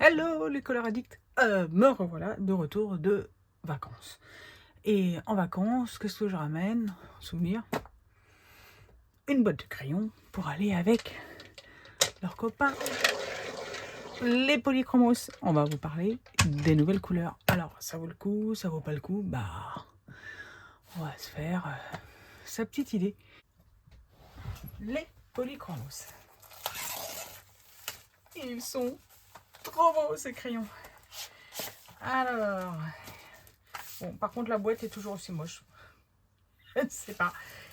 Hello les couleurs addicts, me revoilà de retour de vacances. Et en vacances, qu'est-ce que je ramène? Souvenir, une boîte de crayons pour aller avec leurs copains, les polychromos. On va vous parler des nouvelles couleurs. Alors, ça vaut le coup, ça vaut pas le coup? Bah, on va se faire sa petite idée. Les polychromos. Ils sont trop beaux ces crayons. Alors, bon, par contre la boîte est toujours aussi moche. Je ne sais pas.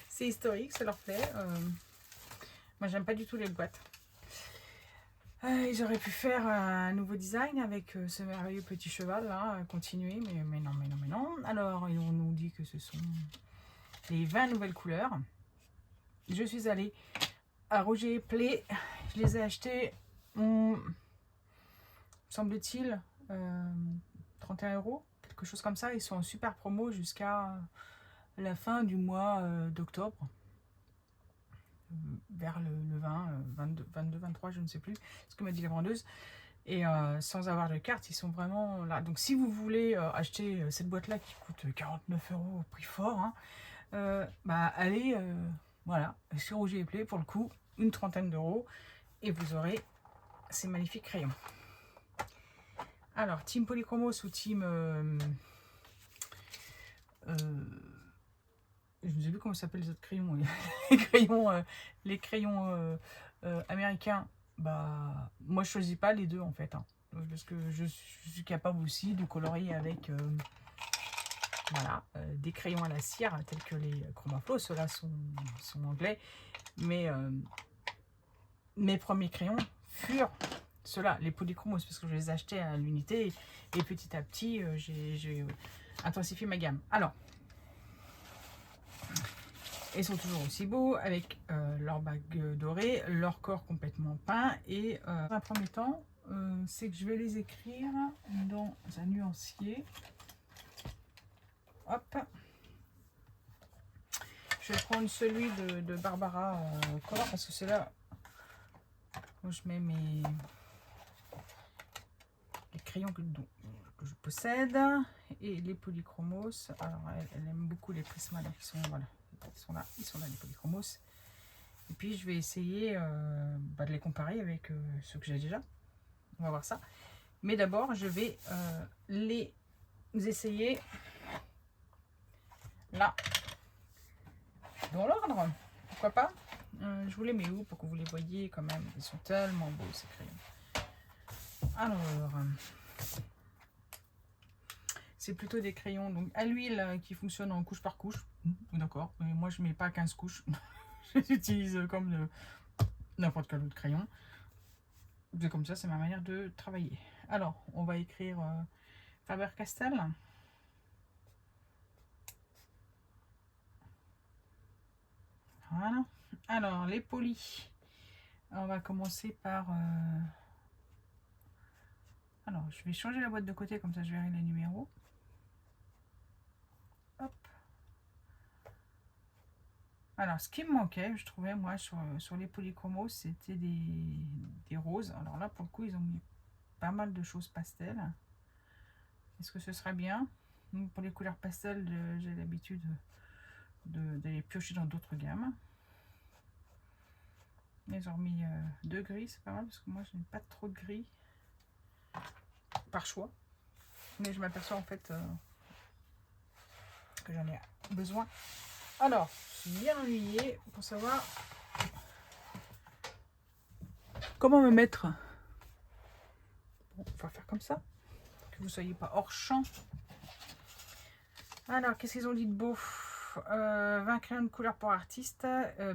C'est historique, ça leur plaît. Moi, j'aime pas du tout les boîtes. Ils auraient pu faire un nouveau design avec ce merveilleux petit cheval là, continuer, mais non, mais non, mais non. Alors, ils nous dit que ce sont les 20 nouvelles couleurs. Je suis allée à Roger Play. Je les ai achetés, semble-t-il, 31 €, quelque chose comme ça. Ils sont en super promo jusqu'à la fin du mois d'octobre. Vers le 20, 22, 22, 23, je ne sais plus ce que m'a dit la vendeuse. Et sans avoir de carte, ils sont vraiment là. Donc si vous voulez acheter cette boîte-là qui coûte 49 € au prix fort, hein, bah allez, voilà, sur Rouge et Play, pour le coup, une trentaine d'euros. Et vous aurez ces magnifiques crayons. Alors, Team Polychromos ou Team... je ne sais plus comment s'appellent les autres crayons. Les crayons américains. Bah, moi, je choisis pas les deux en fait. Hein, parce que je suis capable aussi de colorier avec voilà, des crayons à la cire, tels que les Chromaflow. Ceux-là sont anglais. Mais mes premiers crayons furent ceux-là, les polychromos, parce que je les achetais à l'unité. Et petit à petit, j'ai intensifié ma gamme. Alors, ils sont toujours aussi beaux, avec leur bague dorée, leur corps complètement peint. Et dans un premier temps, c'est que je vais les écrire dans un nuancier. Hop. Je vais prendre celui de Barbara Color, parce que c'est là où je mets les crayons que je possède. Et les polychromos. Alors, elle aime beaucoup les Prismala qui sont, voilà, ils sont là les polychromos. Et puis je vais essayer de les comparer avec ceux que j'ai déjà. On va voir ça. Mais d'abord, je vais les essayer là, dans l'ordre. Pourquoi pas? Je vous les mets où pour que vous les voyez quand même? Ils sont tellement beaux ces crayons. Alors, c'est plutôt des crayons donc à l'huile qui fonctionnent en couche par couche. D'accord. Moi, je mets pas 15 couches. J'utilise comme n'importe quel autre crayon. C'est comme ça, c'est ma manière de travailler. Alors, on va écrire Faber-Castell. Voilà. Alors, les polis. On va commencer par... Alors, je vais changer la boîte de côté, comme ça je verrai les numéros. Hop. Alors, ce qui me manquait, je trouvais, moi, sur les polychromos, c'était des roses. Alors là, pour le coup, ils ont mis pas mal de choses pastel. Est-ce que ce serait bien? Donc, pour les couleurs pastel, j'ai l'habitude d'aller piocher dans d'autres gammes. Ils ont remis 2 gris, c'est pas mal, parce que moi, je n'ai pas trop de gris. Par choix. Mais je m'aperçois, en fait, que j'en ai besoin. Alors, je suis bien ennuyée pour savoir comment me mettre. Bon, on va faire comme ça, que vous ne soyez pas hors champ. Alors, qu'est-ce qu'ils ont dit de beau? 20 crayons de couleur pour artistes,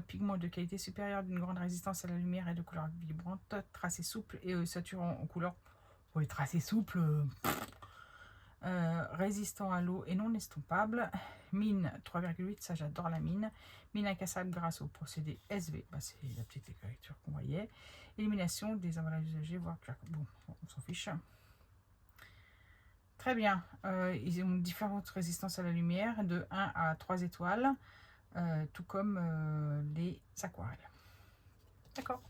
pigments de qualité supérieure, d'une grande résistance à la lumière et de couleur vibrante, tracé souple et saturant en couleur. Pour les tracés souples, résistant à l'eau et non estompable. Mine 3,8, ça j'adore la mine. Mine incassable grâce au procédé SV, bah, c'est la petite écriture qu'on voyait. Élimination des emballages usagés, voire bon, on s'en fiche. Très bien, ils ont différentes résistances à la lumière, de 1 à 3 étoiles, tout comme les aquarelles. D'accord.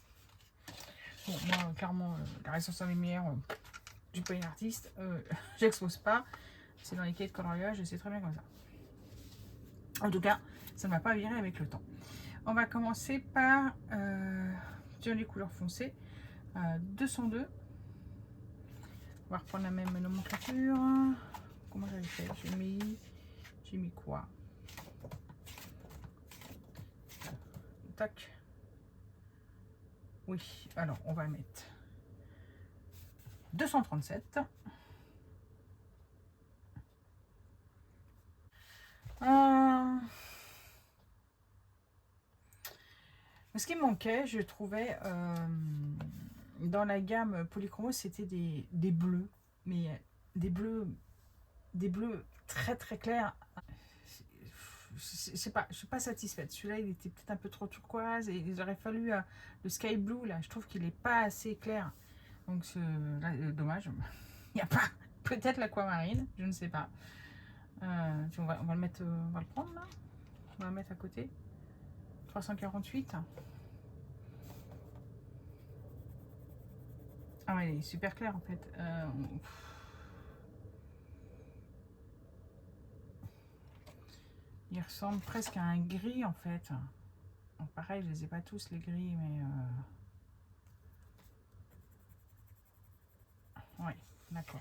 Bon, moi, clairement, la résistance à la lumière, suis pas une artiste, j'expose pas. C'est dans les cahiers de coloriage et c'est très bien comme ça. En tout cas, ça ne m'a pas viré avec le temps. On va commencer par sur les couleurs foncées. 202. On va reprendre la même nomenclature. Comment j'avais fait? J'ai mis quoi? Tac. Oui, alors on va mettre 237. Ce qui manquait, je trouvais, dans la gamme Polychromo, c'était des bleus, mais des bleus très très clairs. Je sais pas, je suis pas satisfaite. Celui-là, il était peut-être un peu trop turquoise et il aurait fallu le sky blue là. Je trouve qu'il est pas assez clair. Donc là, dommage. Il n'y a pas. Peut-être l'aquamarine, je ne sais pas. On va le mettre, on va le prendre là. On va le mettre à côté. 348. Ah ouais, il est super clair en fait. Il ressemble presque à un gris en fait. Donc, pareil, je les ai pas tous les gris, mais ouais, d'accord.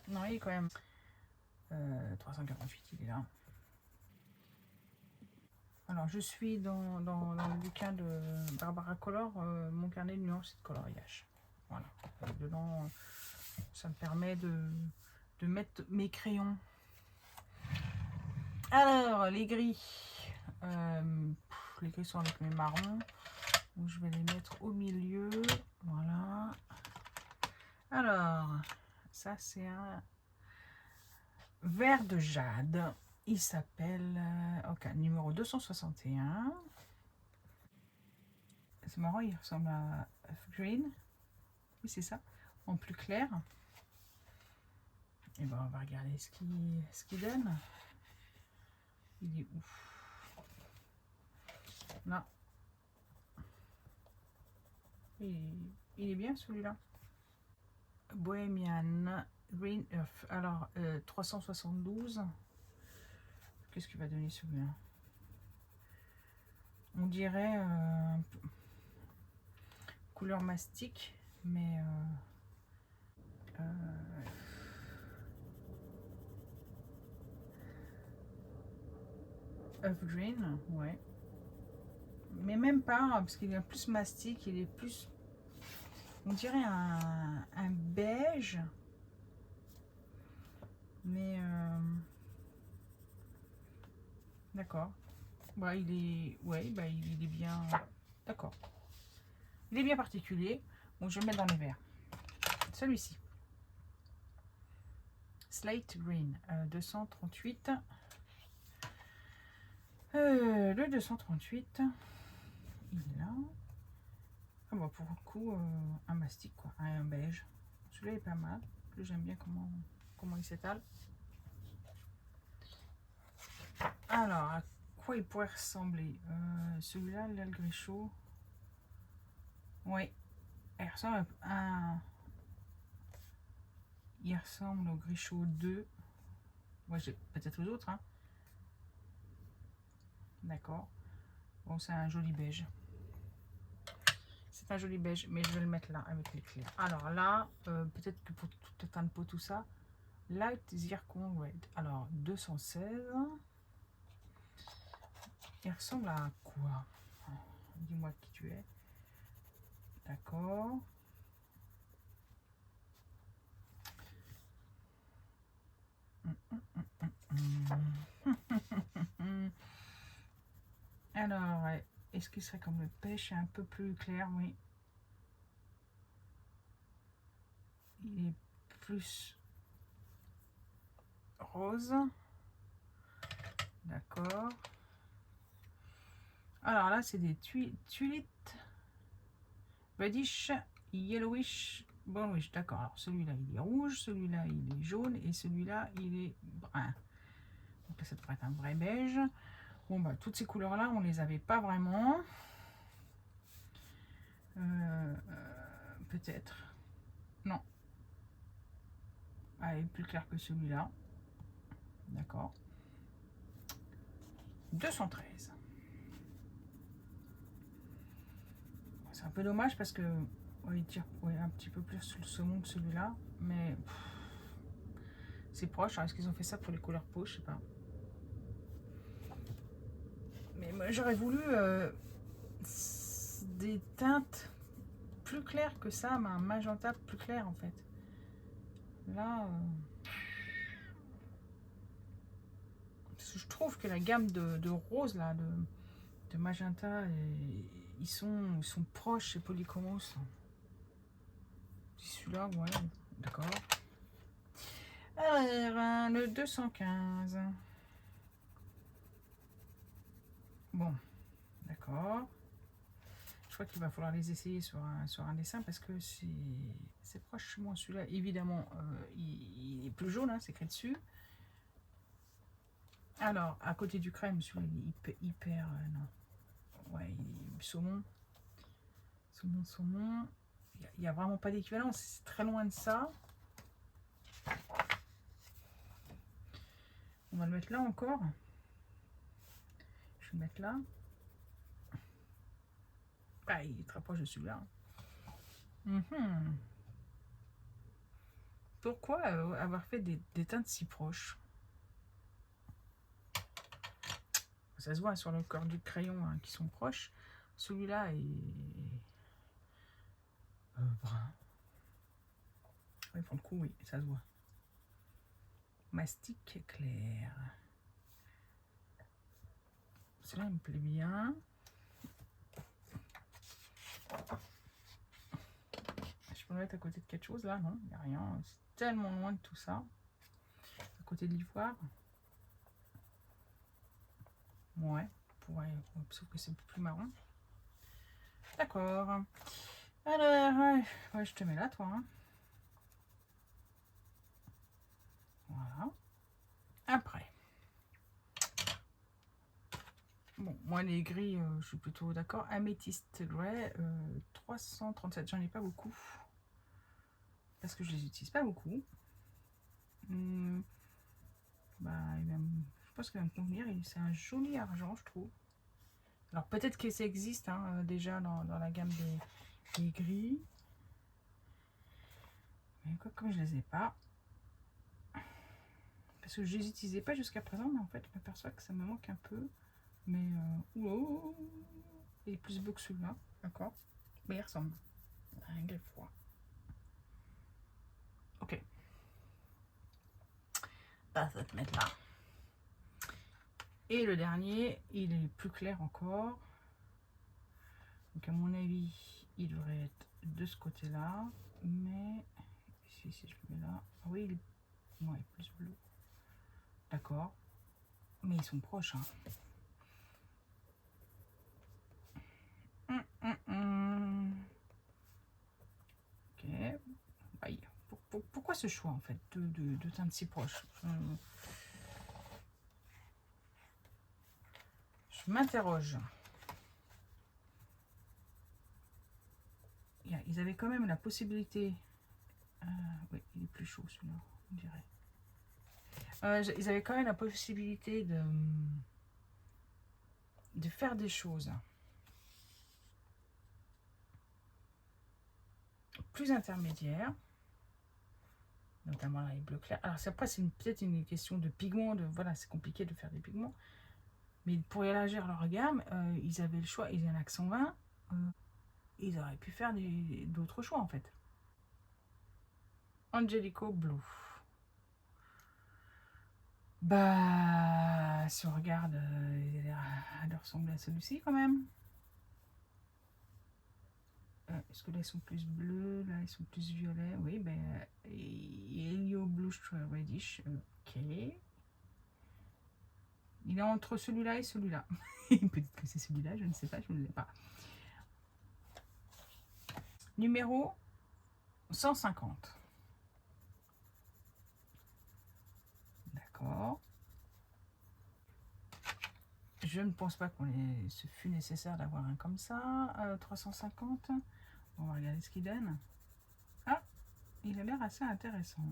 Non, il est quand même 348, il est là. Alors, je suis dans le bouquin de Barbara Color, mon carnet de nuances et de coloriage. Voilà. Et dedans, ça me permet de mettre mes crayons. Alors, les gris. Les gris sont avec mes marrons. Donc, je vais les mettre au milieu. Voilà. Alors, ça, c'est un vert de jade. Il s'appelle, ok, numéro 261. C'est marrant, il ressemble à Green. Oui, c'est ça, en plus clair. Et ben, on va regarder ce qu'il donne. Il est ouf. Là. Il est bien celui-là. Bohemian Green Earth. Alors, 372. Qu'est-ce qu'il va donner celui-là? On dirait couleur mastic, mais Earth Green, ouais. Mais même pas, parce qu'il est plus mastic, il est plus, on dirait un beige, mais d'accord. Bah, il est, ouais, bah, il est bien, d'accord. Il est bien particulier. Bon, je vais le mettre dans les verts. Celui-ci. Slate Green, 238. Le 238, il est là. Ah bah pour le coup, un mastic, quoi, un beige. Celui-là est pas mal. J'aime bien comment il s'étale. Alors, à quoi il pourrait ressembler? Celui-là, le gris chaud. Oui, il ressemble il ressemble au gris chaud 2. Moi, j'ai peut-être aux autres, hein. D'accord. Bon, c'est un joli beige. C'est un joli beige, mais je vais le mettre là avec les clairs. Alors là, peut-être que pour tout teint de peau, tout ça, Light Zircon Red. Alors, 216. Il ressemble à quoi? Dis-moi qui tu es. D'accord. Alors, est-ce qu'il serait comme le pêche, un peu plus clair? Oui. Il est plus rose. D'accord. Alors là, c'est des tulites reddish, yellowish, brownish. D'accord. Alors celui-là, il est rouge, celui-là, il est jaune et celui-là, il est brun. Donc là, ça devrait être un vrai beige. Bon, bah, toutes ces couleurs-là, on les avait pas vraiment. Peut-être. Non. Ah, il est plus clair que celui-là. D'accord. 213. C'est un peu dommage parce que il tire un petit peu plus sur le saumon que celui-là. Mais c'est proche. Est-ce qu'ils ont fait ça pour les couleurs peau? Je sais pas. Mais moi j'aurais voulu des teintes plus claires que ça, mais un magenta plus clair en fait. Là, je trouve que la gamme de rose là, de magenta, ils sont proches chez Polychromos. Celui-là, ouais, d'accord. Alors, le 215. Bon, d'accord. Je crois qu'il va falloir les essayer sur un dessin parce que c'est proche. Moi, celui-là, évidemment, il est plus jaune, hein, c'est écrit dessus. Alors, à côté du crème, celui-là, il est hyper non. Ouais, saumon. Saumon. Il n'y a vraiment pas d'équivalent, c'est très loin de ça. On va le mettre là encore. Je vais le mettre là. Ah, il est très proche de celui-là. Pourquoi avoir fait des teintes si proches? Ça se voit sur le corps du crayon hein, qui sont proches. Celui-là est brun. Oui, pour le coup, oui, ça se voit. Mastic clair. Celui-là, il me plaît bien. Je peux le mettre à côté de quelque chose là? Non, il n'y a rien. C'est tellement loin de tout ça. À côté de l'ivoire. Ouais, sauf que c'est plus marron. D'accord. Alors, ouais, je te mets là, toi. Hein. Voilà. Après. Bon, moi, les gris, je suis plutôt d'accord. Améthyste Grey, 337. J'en ai pas beaucoup. Parce que je les utilise pas beaucoup. Bah, je pense qu'il va me convenir. C'est un joli argent, je trouve. Alors, peut-être que ça existe hein, déjà dans la gamme des gris. Mais quoi, comme je les ai pas. Parce que je les utilisais pas jusqu'à présent, mais en fait, je m'aperçois que ça me manque un peu. Mais, il est plus beau que celui-là, d'accord. Mais il ressemble à un greffoir. Ok. Bah, ça va te mettre là. Et le dernier, il est plus clair encore. Donc, à mon avis, il devrait être de ce côté-là. Mais, si je le mets là. Ah oui, il est ouais, plus bleu. D'accord. Mais ils sont proches, hein. Ok. Aïe. Pourquoi ce choix en fait de teintes si proches? Je m'interroge. Ils avaient quand même la possibilité. Oui, il est plus chaud celui-là, on dirait. Ils avaient quand même la possibilité de faire des choses plus intermédiaires. Notamment les bleus clairs. Alors après, c'est peut-être une question de pigments. Voilà, c'est compliqué de faire des pigments. Mais pour élargir leur gamme, ils avaient le choix. Ils avaient l'accent 20. Ils auraient pu faire d'autres choix en fait. Angelico Blue. Bah, si on regarde, il a l'air de ressembler à celui-ci quand même. Est-ce que là ils sont plus bleus, là ils sont plus violets? Oui, ben Helio Blush Reddish. Ok. Il est entre celui-là et celui-là. Peut-être que c'est celui-là, je ne sais pas, je ne l'ai pas. Numéro 150. D'accord. Je ne pense pas ce fut nécessaire d'avoir un comme ça. 350. On va regarder ce qu'il donne. Ah, il a l'air assez intéressant.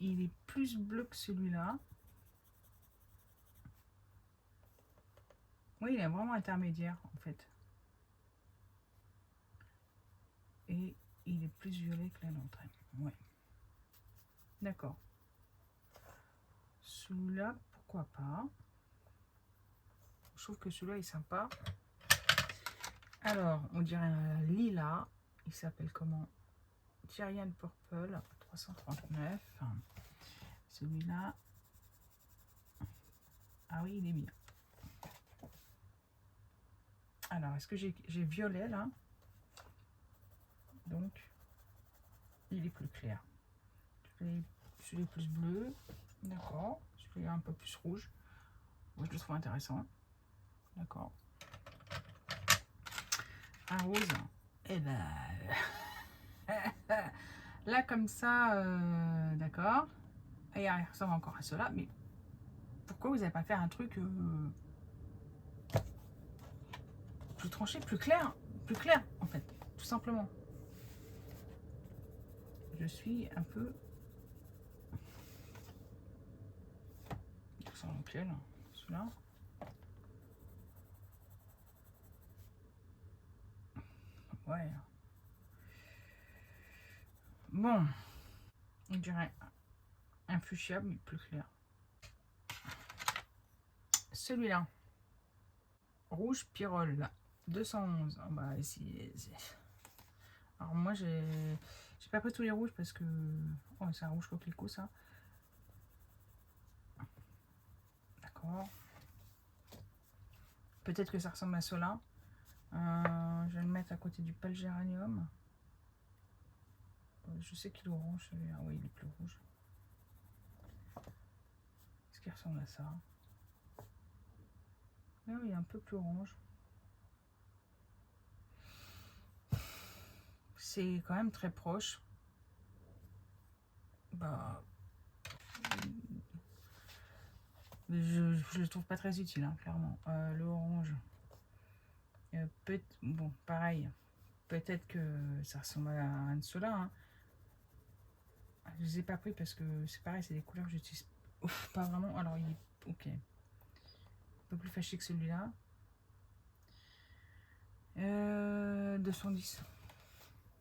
il est plus bleu que celui-là. Oui, il est vraiment intermédiaire en fait. Et il est plus violet que la nôtre. Ouais. D'accord. Celui-là, pourquoi pas. Je trouve que celui-là est sympa. Alors, on dirait un lilas. Il s'appelle comment? Tyrian Purple, 339. Celui-là. Ah oui, il est bien. Alors, est-ce que j'ai violet là? Donc, il est plus clair. Celui-là est plus bleu. D'accord. Celui-là un peu plus rouge. Moi, je le trouve intéressant. D'accord. Un rose. Et ben. Là, comme ça, d'accord. Et il ressemble encore à cela. Mais pourquoi vous n'avez pas fait un truc plus tranché, plus clair? Plus clair, en fait. Tout simplement. Je suis un peu... Il ressemble auquel? Celui-là. Ouais. Bon. On dirait un fuchsia, mais plus clair. Celui-là. Rouge Pyrrole. 211. Ah bah, ici... Alors moi, j'ai pas pris tous les rouges parce que... Oh, c'est un rouge coquelicot, ça. D'accord. Peut-être que ça ressemble à cela. Je vais le mettre à côté du pâle géranium. Je sais qu'il est orange celui-là. Oui, il est plus rouge. Est-ce qu'il ressemble à ça? Ah oui, il est un peu plus orange. C'est quand même très proche. Bah, je le trouve pas très utile, hein, clairement. Le orange. Bon, pareil. Peut-être que ça ressemble à un de ceux-là. Hein. Je les ai pas pris parce que c'est pareil, c'est des couleurs que j'utilise pas vraiment. Alors, il est ok. Un peu plus fâché que celui-là. 210.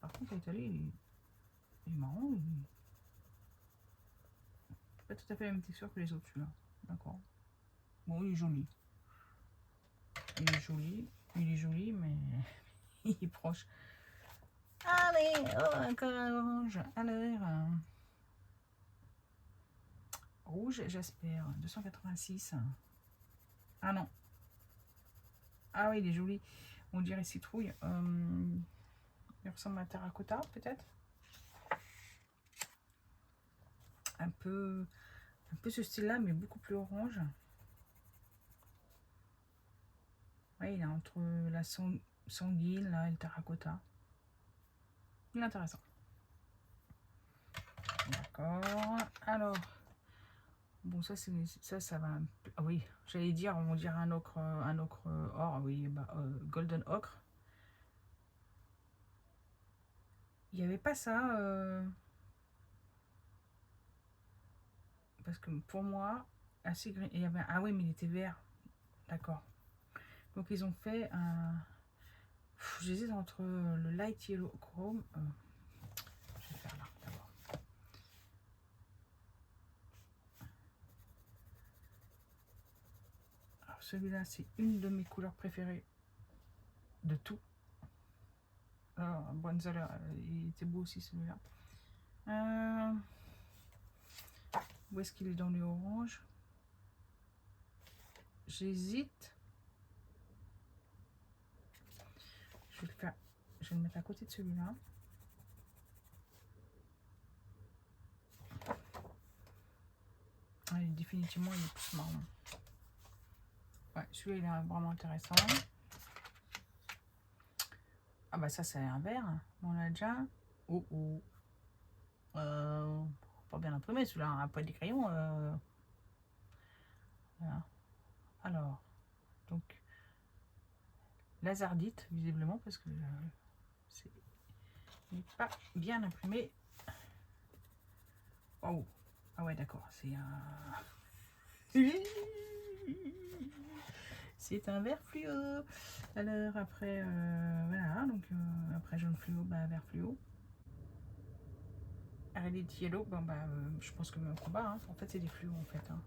Par contre, l'étalé, il est marrant. Pas tout à fait la même texture que les autres, celui-là. D'accord. Bon, il est joli. Il est joli. Il est joli, mais il est proche. Allez, oh, encore un orange. Alors, rouge, j'espère. 286. Ah non. Ah oui, il est joli. On dirait citrouille. Il ressemble à terracotta, peut-être. Un peu ce style-là, mais beaucoup plus orange. Oui, il est entre la sanguine là, et le terracotta. Il est intéressant. D'accord. Alors, bon, ça va. Ah oui, j'allais dire, on dirait un ocre or. Oui, bah, golden ocre. Il n'y avait pas ça. Parce que pour moi, assez gris. Il y avait, ah oui, mais il était vert. D'accord. Donc ils ont fait un. J'hésite entre le light yellow chrome. Je vais faire là d'abord. Alors celui-là, c'est une de mes couleurs préférées de tout. Alors, Bronzer, il était beau aussi celui-là. Où est-ce qu'il est dans les oranges? J'hésite. Je vais le mettre à côté de celui-là. Définitivement, il est plus marron. Ouais, celui-là, il est vraiment intéressant. Ah bah ça, c'est un vert. On l'a déjà. Oh oh. Pas bien imprimé celui-là. Un poids des crayons. Voilà. Alors, donc, lazardite, visiblement, parce que c'est pas bien imprimé. Oh. Ah ouais, d'accord, c'est un... C'est un vert fluo. Alors après, voilà, donc après jaune fluo, bah vert fluo. Reality Yellow, bon bah je pense que même combat, hein. En fait c'est des fluos en fait. Hein.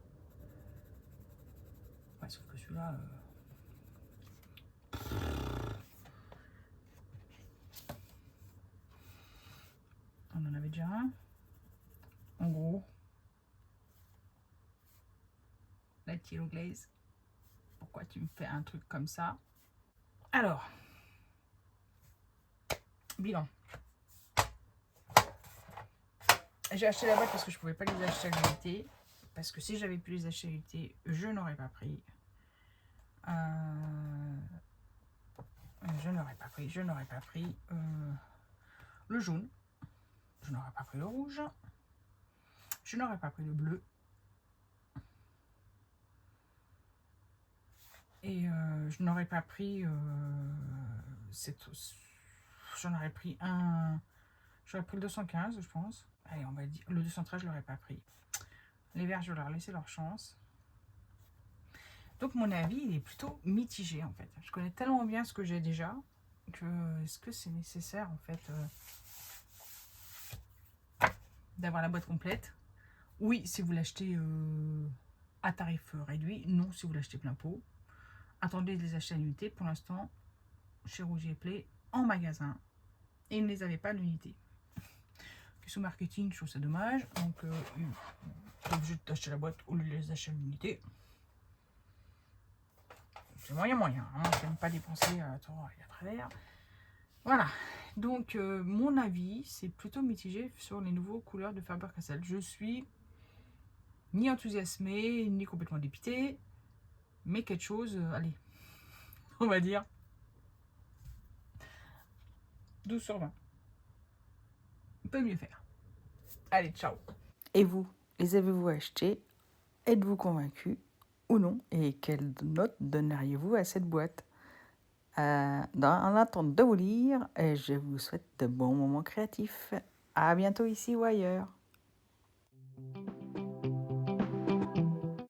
Ouais, sauf que celui-là... On en avait déjà un. En gros. La Yellow Glaze. Pourquoi tu me fais un truc comme ça? Alors. Bilan. J'ai acheté la boîte parce que je pouvais pas les acheter à l'unité. Parce que si j'avais pu les acheter à l'unité, je n'aurais pas pris. Je n'aurais pas pris le jaune. Je n'aurais pas pris le rouge. Je n'aurais pas pris le bleu. Et je n'aurais pas pris j'en aurais pris un. J'aurais pris le 215, je pense. Allez, on va dire. Le 213, je ne l'aurais pas pris. Les verts, je vais leur laisser leur chance. Donc, mon avis, il est plutôt mitigé, en fait. Je connais tellement bien ce que j'ai déjà que est-ce que c'est nécessaire, en fait, d'avoir la boîte complète? Oui, si vous l'achetez à tarif réduit. Non, si vous l'achetez plein pot. Attendez de les acheter à l'unité. Pour l'instant, chez Rougier Play, en magasin. Et ils ne les avaient pas à l'unité. Sous marketing, je trouve ça dommage. Donc, t'es obligé d'acheter la boîte au lieu de les acheter à l'unité. C'est moyen. Hein. Je n'aime pas dépenser à tort et à travers. Voilà. Donc, mon avis, c'est plutôt mitigé sur les nouveaux couleurs de Faber-Castell. Je suis ni enthousiasmée, ni complètement dépitée. Mais quelque chose, allez, on va dire 12 sur 20. On peut mieux faire. Allez, ciao. Et vous, les avez-vous achetés? Êtes-vous convaincu ou non? Et quelle note donneriez-vous à cette boîte? En attente de vous lire, je vous souhaite de bons moments créatifs. À bientôt ici ou ailleurs.